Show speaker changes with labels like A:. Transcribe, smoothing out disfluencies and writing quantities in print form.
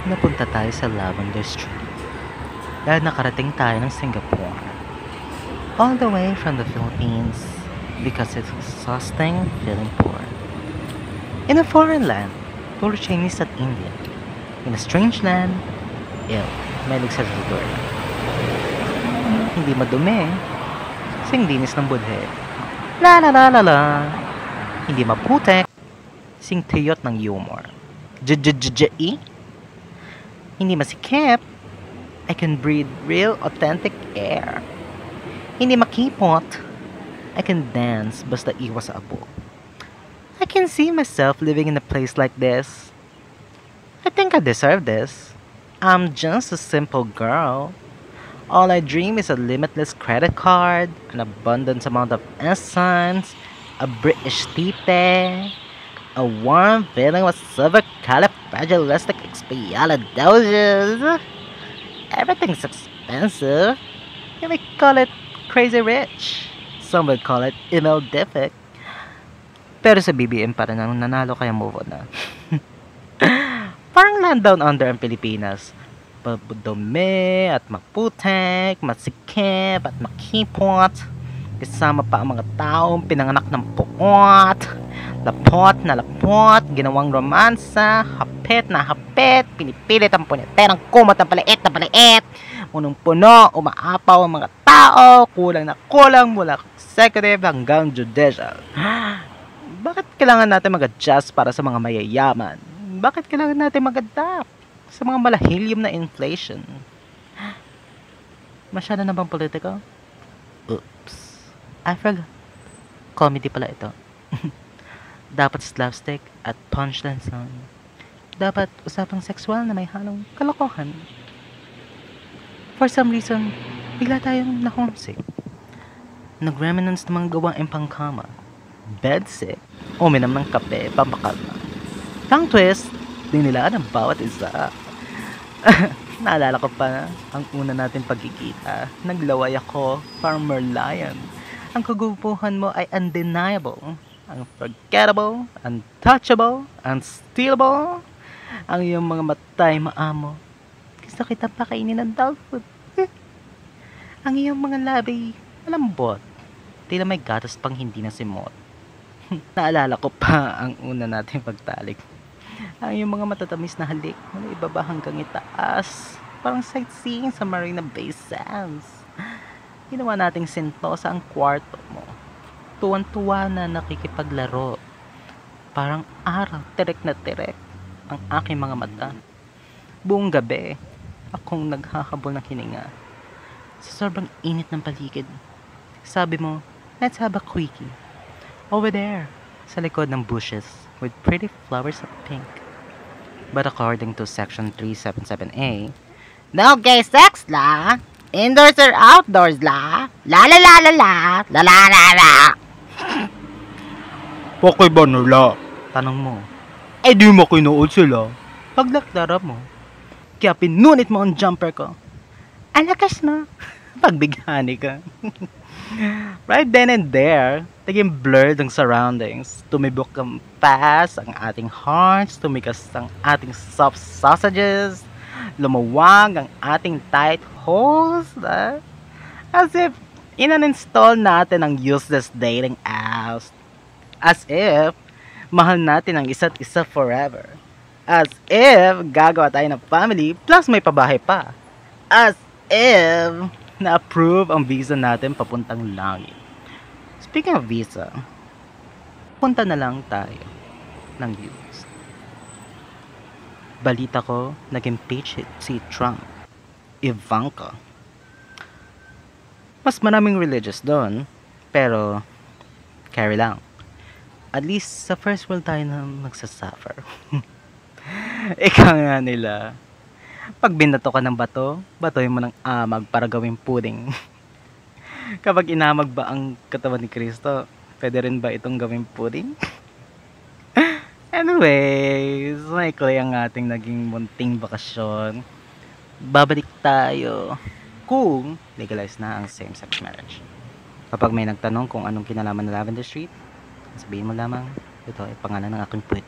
A: napunta tayo sa Lavender Street dahil nakarating tayo ng Singapore. All the way from the Philippines because it's exhausting feeling poor. In a foreign land, puro Chinese at Indian. In a strange land, ew, malig sa lugar. Hindi madumi, sing linis ng budhe. La la la la la. Hindi maputek, sing tiyot ng humor. J-j-j-j-e? Hindi masikip, I can breathe real authentic air. Hindi makipot, I can dance basta iwas sa abo. I can see myself living in a place like this. I think I deserve this. I'm just a simple girl. All I dream is a limitless credit card, an abundant amount of essence, a British tite, a warm feeling with supercalifragilisticexpialidocious. Everything's expensive. You may call it crazy rich. Some would call it email-diffic. Pero sa BBM pa rin ang nanalo kaya move on na. Parang land down under ang Pilipinas. Dumi at maputek, masikip at makipot. Kasama pa ang mga taong pinanganak ng puot. Lapot na lapot, ginawang romansa, hapit na hapit, pinipilit ang punyaterang kumot na paliit na paliit. Punong-puno, umaapaw ang mga tao, kulang na kulang mula executive hanggang judicial. Bakit kailangan natin mag-adjust para sa mga mayayaman? Bakit kailangan natin mag-adapt sa mga malahilyum na inflation? Masyado na bang politiko? Oops. I forgot. Comedy pala ito. Dapat slapstick at punchline song. Dapat usapang sexual na may halong kalokohan. For some reason, bigla tayong na-homesick. Nag-remnants ng mga gawaing pangkama. Bedsick. Uminom ng kape, pampakalma. Tongue twist, dinilaan ang bawat isa. Naalala ko pa ang una natin pagkikita. Naglaway ako, Farmer Lion. Ang kagupuhan mo ay undeniable, unforgettable, untouchable, unstealable. Ang iyong mga matay maamo. Gusto kita pakainin ng dog food. Ang iyong mga labi malambot. Tila may gatas pang hindi na simot. Naalala ko pa ang una nating pagtalik. Ang iyong mga matatamis na halik mula ibaba hanggang itaas. Parang sightseeing sa Marina Bay Sands. Ginawa nating sentosa ang kwarto mo. Tuwan-tuwa na nakikipaglaro. Parang araw, tirek na tirek ang aking mga mata. Buong gabi, akong naghahabol ng hininga. Sa sobrang init ng paligid, sabi mo, let's have a quickie. Over there, sa likod ng bushes with pretty flowers of pink. But according to section 377A, no gay sex la! Indoors or outdoors la! La la la la la! La la la la!
B: Bakit ba nila?
A: Tanong mo,
B: Eh di mo kinuod sila.
A: paglakdara mo, kaya pinunit mo ang jumper ko. Alakas na! Pagbighani ka. Right then and there, naging blurred ang surroundings. Tumibok ang fast ang ating hearts, tumikas ang ating soft sausages, lumuwag ang ating tight holes. As if inan-install natin ang useless dating apps. As if mahal natin ang isa't isa forever. As if gagawa tayo ng family plus may pabahay pa. As if na-approve ang visa natin papuntang langit. Speaking of visa, punta na lang tayo ng US. Balita ko, nag-impeach si Trump. Ivanka. Mas maraming religious doon, pero carry lang. At least sa first world tayo na magsasuffer. Ika nga nila, pag binato ka ng bato, batoy mo ng amag para gawing pudding. Kapag inamag ba ang katawan ni Kristo, pwede rin ba itong gawing pudding? Anyways, maikli ang ating naging munting bakasyon. Babalik tayo kung legalize na ang same-sex marriage. Kapag may nagtanong kung anong kinalaman ng Lavender Street, sabihin mo lamang, ito ay pangalan ng aking puwet.